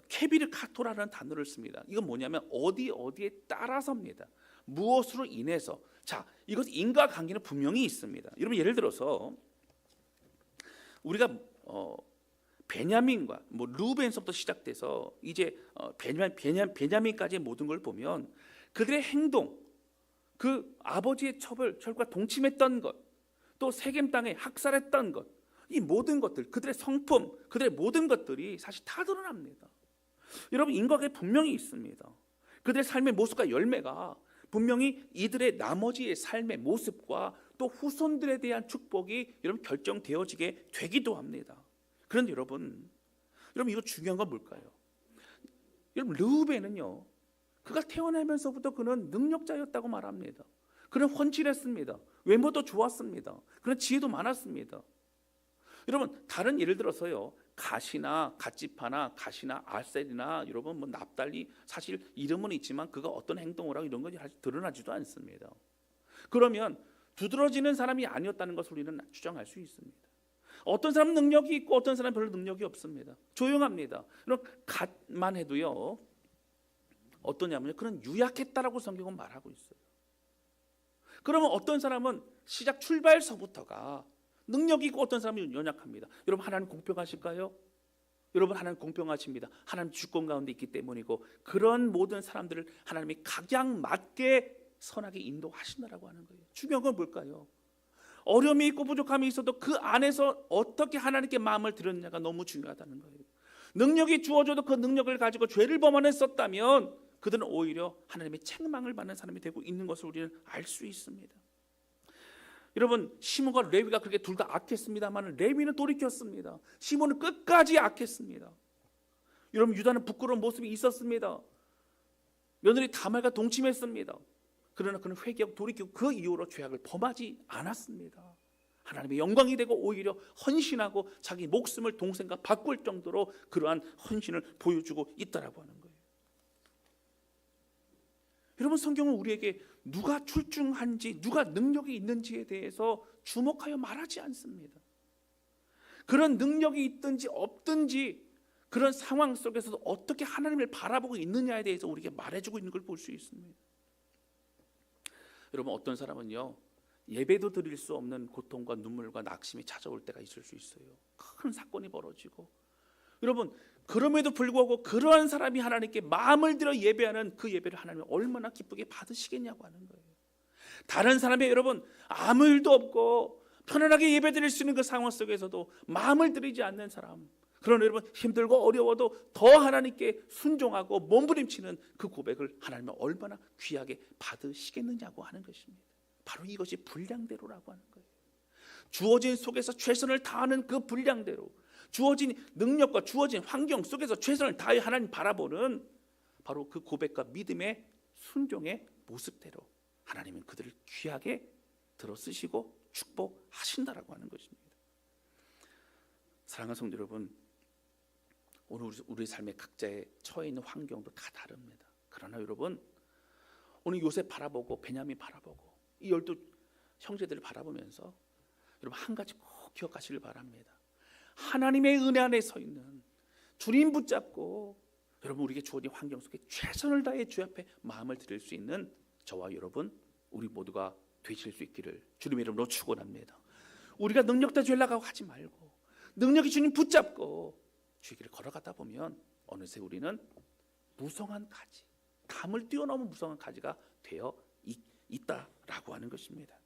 S1: 케비르 카토라는 단어를 씁니다. 이건 뭐냐면 어디에 따라서입니다. 무엇으로 인해서. 자, 이것 인과관계는 분명히 있습니다. 여러분 예를 들어서 우리가 베냐민과 루벤서부터 시작돼서 이제 베냐민까지의 모든 걸 보면 그들의 행동, 그 아버지의 철과 동침했던 것, 또 세겜 땅에 학살했던 것, 이 모든 것들, 그들의 성품, 그들의 모든 것들이 사실 다 드러납니다. 여러분 인과관계 분명히 있습니다. 그들의 삶의 모습과 열매가 분명히 이들의 나머지의 삶의 모습과 또 후손들에 대한 축복이 여러분 결정되어지게 되기도 합니다. 그런데 여러분 이거 중요한 건 뭘까요? 여러분 르우벤은요, 그가 태어나면서부터 그는 능력자였다고 말합니다. 그는 헌칠했습니다. 외모도 좋았습니다. 그는 지혜도 많았습니다. 여러분 다른 예를 들어서요, 갓이나 갓지파나 갓이나 아셀이나 여러분 납달리, 사실 이름은 있지만 그가 어떤 행동을 하고 이런 것이 드러나지도 않습니다. 그러면 두드러지는 사람이 아니었다는 것을 우리는 추정할 수 있습니다. 어떤 사람은 능력이 있고 어떤 사람은 별로 능력이 없습니다. 조용합니다. 그럼 갓만 해도요 어떠냐면요, 그런 유약했다라고 성경은 말하고 있어요. 그러면 어떤 사람은 시작 출발서부터가 능력이 있고 어떤 사람은 연약합니다. 여러분 하나님 공평하실까요? 여러분 하나님 공평하십니다. 하나님 주권 가운데 있기 때문이고, 그런 모든 사람들을 하나님이 각양맞게 선하게 인도하신다라고 하는 거예요. 중요한 건 뭘까요? 어려움이 있고 부족함이 있어도 그 안에서 어떻게 하나님께 마음을 드렸느냐가 너무 중요하다는 거예요. 능력이 주어져도 그 능력을 가지고 죄를 범하였었다면 그들은 오히려 하나님의 책망을 받는 사람이 되고 있는 것을 우리는 알 수 있습니다. 여러분 시몬과 레위가 그렇게 둘 다 악했습니다만 레위는 돌이켰습니다. 시몬은 끝까지 악했습니다. 여러분 유다는 부끄러운 모습이 있었습니다. 며느리 다말과 동침했습니다. 그러나 그는 회개하고 돌이키고 그 이후로 죄악을 범하지 않았습니다. 하나님의 영광이 되고 오히려 헌신하고 자기 목숨을 동생과 바꿀 정도로 그러한 헌신을 보여주고 있다라고 하는 거예요. 여러분 성경은 우리에게 누가 출중한지, 누가 능력이 있는지에 대해서 주목하여 말하지 않습니다. 그런 능력이 있든지 없든지 그런 상황 속에서도 어떻게 하나님을 바라보고 있느냐에 대해서 우리에게 말해주고 있는 걸 볼 수 있습니다. 여러분 어떤 사람은요 예배도 드릴 수 없는 고통과 눈물과 낙심이 찾아올 때가 있을 수 있어요. 큰 사건이 벌어지고, 여러분 그럼에도 불구하고 그러한 사람이 하나님께 마음을 들여 예배하는 그 예배를 하나님이 얼마나 기쁘게 받으시겠냐고 하는 거예요. 다른 사람의 여러분 아무 일도 없고 편안하게 예배 드릴 수 있는 그 상황 속에서도 마음을 들이지 않는 사람, 그러나 여러분 힘들고 어려워도 더 하나님께 순종하고 몸부림치는 그 고백을 하나님은 얼마나 귀하게 받으시겠느냐고 하는 것입니다. 바로 이것이 분량대로라고 하는 거예요. 주어진 속에서 최선을 다하는 그 분량대로, 주어진 능력과 주어진 환경 속에서 최선을 다해 하나님 바라보는 바로 그 고백과 믿음의 순종의 모습대로 하나님은 그들을 귀하게 들어쓰시고 축복하신다라고 하는 것입니다. 사랑하는 성도 여러분, 오늘 우리 삶의 각자의 처해 있는 환경도 다 다릅니다. 그러나 여러분 오늘 요셉 바라보고 베냐민 바라보고 이 12 형제들을 바라보면서 여러분 한 가지 꼭 기억하시길 바랍니다. 하나님의 은혜 안에 서 있는 주님 붙잡고 여러분 우리에게 주어진 환경 속에 최선을 다해 주 앞에 마음을 드릴 수 있는 저와 여러분 우리 모두가 되실 수 있기를 주님의 이름으로 축원합니다. 우리가 능력 다 죄라고 하지 말고 능력이 주님 붙잡고 주의 길을 걸어가다 보면 어느새 우리는 무성한 가지, 담을 뛰어넘은 무성한 가지가 되어 있다라고 하는 것입니다.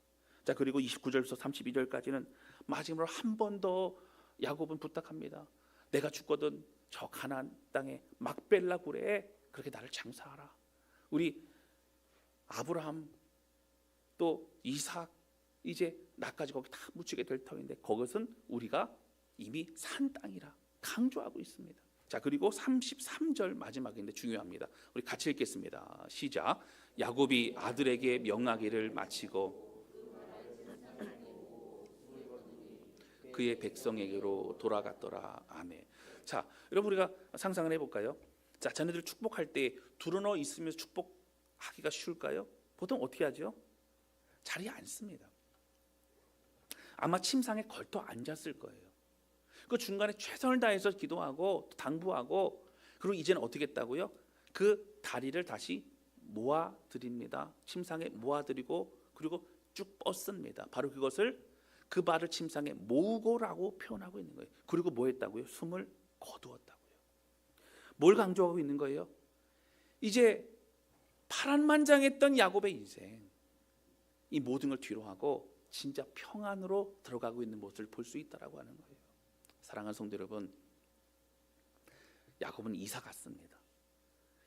S1: 자, 그리고 29절부터 32절까지는 마지막으로 한 번 더 야곱은 부탁합니다. 내가 죽거든 저 가나안 땅에 막벨라 굴에 그렇게 나를 장사하라. 우리 아브라함 또 이삭 이제 나까지 거기 다 묻히게 될 터인데 그것은 우리가 이미 산 땅이라 강조하고 있습니다. 자, 그리고 33절 마지막인데 중요합니다. 우리 같이 읽겠습니다. 시작. 야곱이 아들에게 명하기를 마치고 그의 백성에게로 돌아갔더라. 아멘. 자, 여러분 우리가 상상을 해볼까요? 자, 자녀들 축복할 때 드러누워 있으면서 축복하기가 쉬울까요? 보통 어떻게 하죠? 자리에 앉습니다. 아마 침상에 걸터 앉았을 거예요. 그 중간에 최선을 다해서 기도하고 당부하고 그리고 이제는 어떻게 했다고요? 그 다리를 다시 모아드립니다. 침상에 모아드리고 그리고 쭉 뻗습니다. 바로 그것을 그 발을 침상에 모으고라고 표현하고 있는 거예요. 그리고 뭐 했다고요? 숨을 거두었다고요. 뭘 강조하고 있는 거예요? 이제 파란만장했던 야곱의 인생, 이 모든 걸 뒤로 하고 진짜 평안으로 들어가고 있는 모습을 볼 수 있다라고 하는 거예요. 사랑하는 성도 여러분, 야곱은 이사 갔습니다.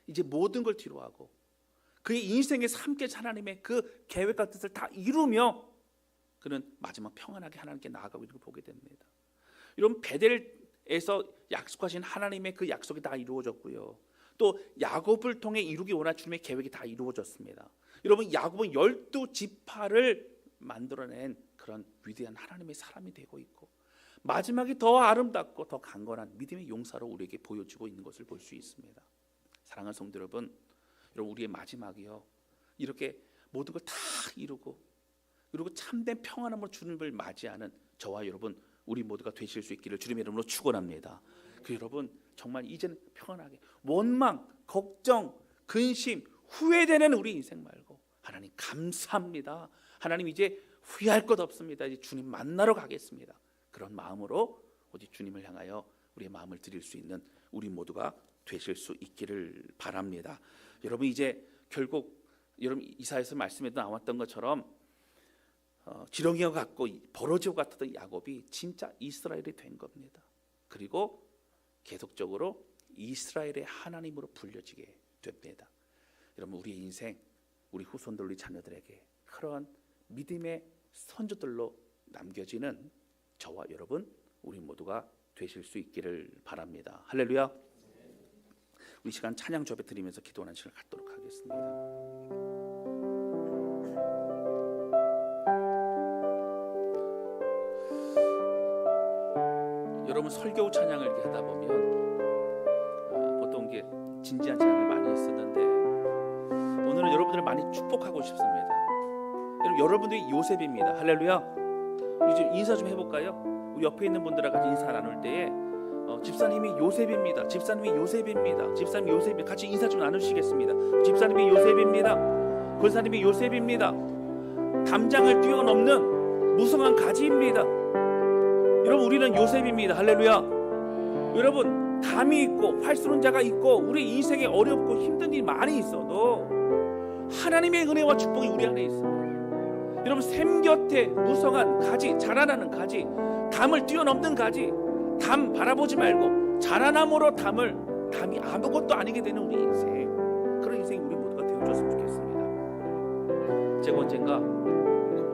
S1: 이제 모든 걸 뒤로 하고 그의 인생에서 함께 하나님의 그 계획과 뜻을 다 이루며 그는 마지막 평안하게 하나님께 나아가고 있는 걸 보게 됩니다. 여러분 베델에서 약속하신 하나님의 그 약속이 다 이루어졌고요. 또 야곱을 통해 이루기 원한 주님의 계획이 다 이루어졌습니다. 여러분 야곱은 12지파를 만들어낸 그런 위대한 하나님의 사람이 되고 있고 마지막이 더 아름답고 더 강건한 믿음의 용사로 우리에게 보여주고 있는 것을 볼 수 있습니다. 사랑하는 성도 여러분, 우리의 마지막이요 이렇게 모든 걸 다 이루고 그리고 참된 평안함으로 주님을 맞이하는 저와 여러분 우리 모두가 되실 수 있기를 주님의 이름으로 축원합니다. 그 여러분 정말 이제는 평안하게 원망, 걱정, 근심, 후회되는 우리 인생 말고 하나님 감사합니다. 하나님 이제 후회할 것 없습니다. 이제 주님 만나러 가겠습니다. 그런 마음으로 오직 주님을 향하여 우리의 마음을 드릴 수 있는 우리 모두가 되실 수 있기를 바랍니다. 여러분 이제 결국 여러분 이사야서 말씀에도 나왔던 것처럼 지렁이와 같고 버러지와 같았던 야곱이 진짜 이스라엘이 된 겁니다. 그리고 계속적으로 이스라엘의 하나님으로 불려지게 됩니다. 여러분 우리의 인생, 우리 후손들, 우리 자녀들에게 그러한 믿음의 선조들로 남겨지는 저와 여러분 우리 모두가 되실 수 있기를 바랍니다. 할렐루야. 우리 시간 찬양 조배 드리면서 기도하는 시간을 갖도록 하겠습니다. 여러분 설교 찬양을 이렇게 하다 보면 보통 이게 진지한 찬양을 많이 했었는데 오늘은 여러분들을 많이 축복하고 싶습니다. 여러분들이 요셉입니다. 할렐루야. 우리 이제 인사 좀 해볼까요? 우리 옆에 있는 분들과 같이 인사 나눌 때에 집사님이 요셉입니다. 집사님이 요셉입니다. 집사님이 요셉입니다. 같이 인사 좀 나누시겠습니다. 집사님이 요셉입니다. 권사님이 요셉입니다. 담장을 뛰어넘는 무성한 가지입니다. 여러분, 우리는 요셉입니다. 할렐루야. 여러분, 담이 있고 활 쏘는 자가 있고 우리 인생에 어렵고 힘든 일이 많이 있어도 하나님의 은혜와 축복이 우리 안에 있습니다. 여러분, 샘 곁에 무성한 가지, 자라나는 가지, 담을 뛰어넘는 가지, 담 바라보지 말고 자라남으로 담이 아무것도 아니게 되는 우리 인생, 그런 인생이 우리 모두가 되어줬으면 좋겠습니다. 제가 언젠가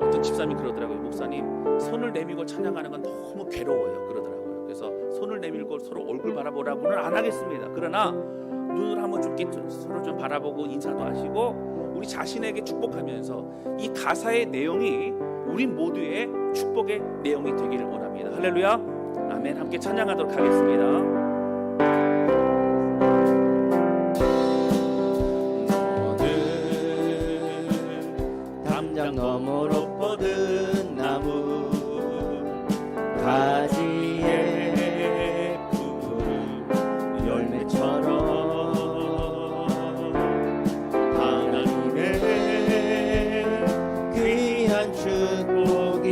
S1: 어떤 집사님이 그러더라고요. 목사님, 손을 내밀고 찬양하는 건 너무 괴로워요 그러더라고요. 그래서 손을 내밀고 서로 얼굴 바라보라고는 안 하겠습니다. 그러나 눈을 한번 서로 좀 바라보고 인사도 하시고 우리 자신에게 축복하면서 이 가사의 내용이 우리 모두의 축복의 내용이 되기를 원합니다. 할렐루야. 아멘. 함께 찬양하도록 하겠습니다.
S2: 담장 너머로 뻗은 나무 가지에 푸른 열매처럼 하나님의 귀한 축복이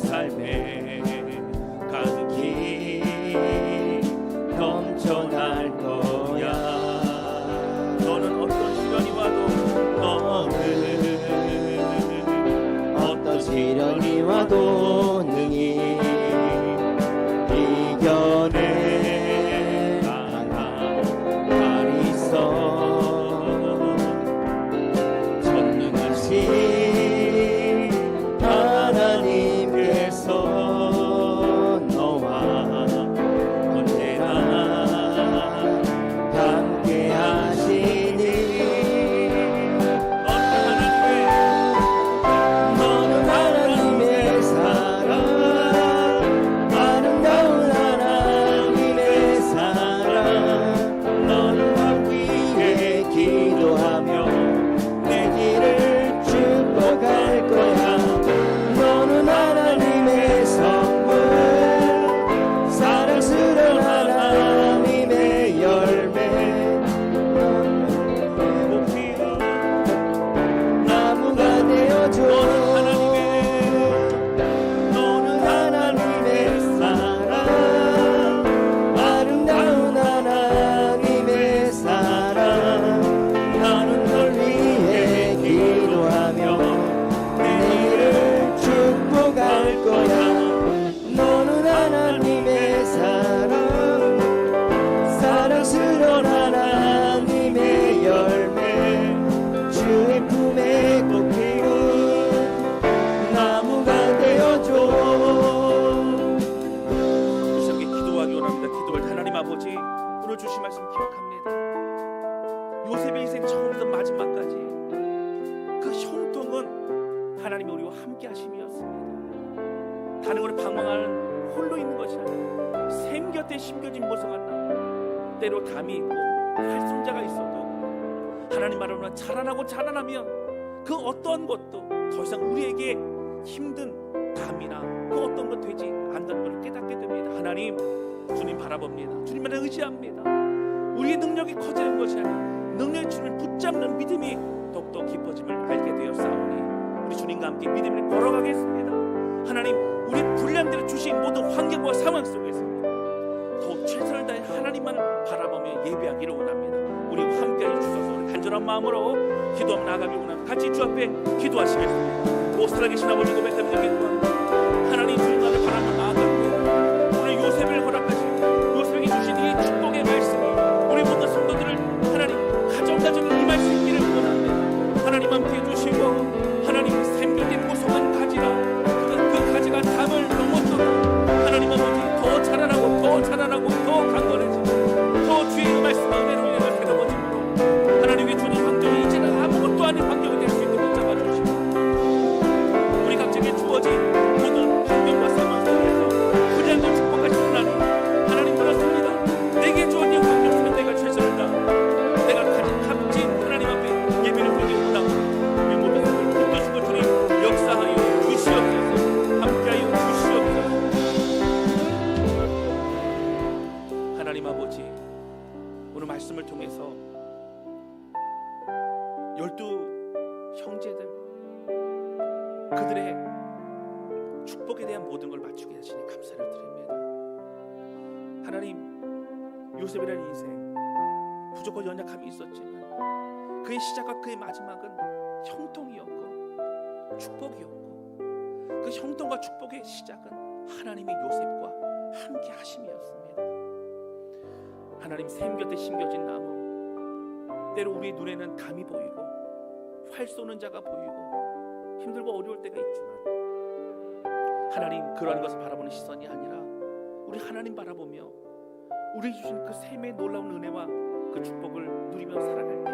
S2: 삶에 가득히 넘쳐날 거야.
S1: 너는 어떤 시련이 와도
S2: 시련이 와도 능히 이겨내 하나님 있어. 전능하신 하나님께서 너와 언제나 함께 하시니
S1: 주신 말씀 기억합니다. 요셉의 인생 처음부터 마지막까지 그 형통은 하나님이 우리와 함께 하심이었습니다. 다른 것을 방황할 홀로 있는 것이 아니라 샘 곁에 심겨진 모성한 나무, 때로 담이 있고 활송자가 있어도 하나님 말로는 자라나면 그 어떠한 것도 더 이상 우리에게 힘든 담이나 그 어떤 것 되지 않는 것을 깨닫게 됩니다. 하나님, 주님 바라봅니다. 주님만을 의지합니다. 우리의 능력이 커지는 것이 아니라 능력의 주님을 붙잡는 믿음이 더욱더 깊어짐을 알게 되었사오니 우리 주님과 함께 믿음을 걸어가겠습니다. 하나님, 우리 분량대로 주신 모든 환경과 상황 속에서 더욱 최선을 다해 하나님만 바라보며 예배하기를 원합니다. 우리와 함께하여 주셔서 우리 간절한 마음으로 기도하며 나아가길 원합니다. 같이 주 앞에 기도하시겠습니다. 모슬하게 아버지 고백하며 기도합니다. 하나님, 주님 앞에 바라며 나아갑니다. 오늘 요셉을 허락하신 요셉에게 주신 이 축복의 말씀이 우리 모든 성도들을 하나님 가정가정에 임할 수 있기를 원합니다. 하나님 함께 해주시고 하나님 샘곁에 무성한 가지라 그 가지가 담을 넘어서도 하나님 아버지 더 자라나고 더 자라나고 더 강건해지고 더 주의 그 말씀과 은혜로 인해 새로워짐으로 하나님의 주는 환경이 이제는 아무것도 아닌 환경이 될 수 있도록 잡아주시고 우리 각자에게 주어진 그들의 축복에 대한 모든 걸 맞추게 하시니 감사를 드립니다. 하나님, 요셉이라는 인생 부족과 연약함이 있었지만 그의 시작과 그의 마지막은 형통이었고 축복이었고, 그 형통과 축복의 시작은 하나님의 요셉과 함께 하심이었습니다. 하나님, 샘 곁에 심겨진 나무, 때로 우리의 눈에는 감이 보이고 활 쏘는 자가 보이고 힘들고 어려울 때가 있지만 하나님, 그러한 것을 바라보는 시선이 아니라 우리 하나님 바라보며 우리에게 주신 그 샘의 놀라운 은혜와 그 축복을 누리며 살아갈 때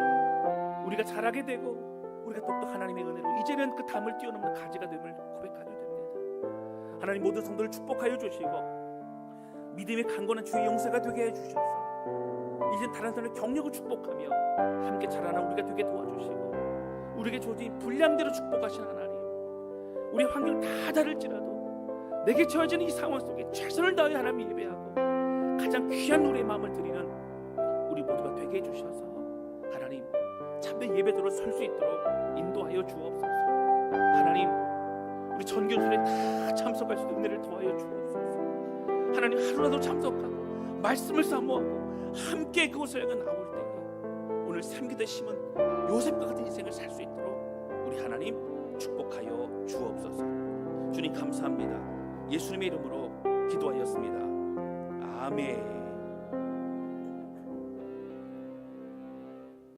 S1: 우리가 자라게 되고 우리가 또한 하나님의 은혜로 이제는 그 담을 뛰어넘는 가지가 됨을 고백하게 됩니다. 하나님, 모든 성도를 축복하여 주시고 믿음의 강건한 주의 용사가 되게 해주셔서 이제 다른 사람의 경력을 축복하며 함께 자라는 우리가 되게 도와주시고, 우리에게 주어진 분량대로 축복하신 하나님, 우리 환경 다 다를지라도 내게 처해지는 이 상황 속에 최선을 다하여 하나님 예배하고 가장 귀한 우리의 마음을 드리는 우리 모두가 되게 해주셔서 하나님, 참된 예배대로 설 수 있도록 인도하여 주옵소서. 하나님, 우리 전교술에 다 참석할 수 있는 은혜를 더하여 주옵소서. 하나님, 하루라도 참석하고 말씀을 사모하고 함께 그곳을 향해 나올 때에 오늘 샘기대 심은 요셉과 같은 인생을 살 수 있도록 우리 하나님 축복하여 주옵소서. 주님 감사합니다. 예수님의 이름으로 기도하였습니다. 아멘.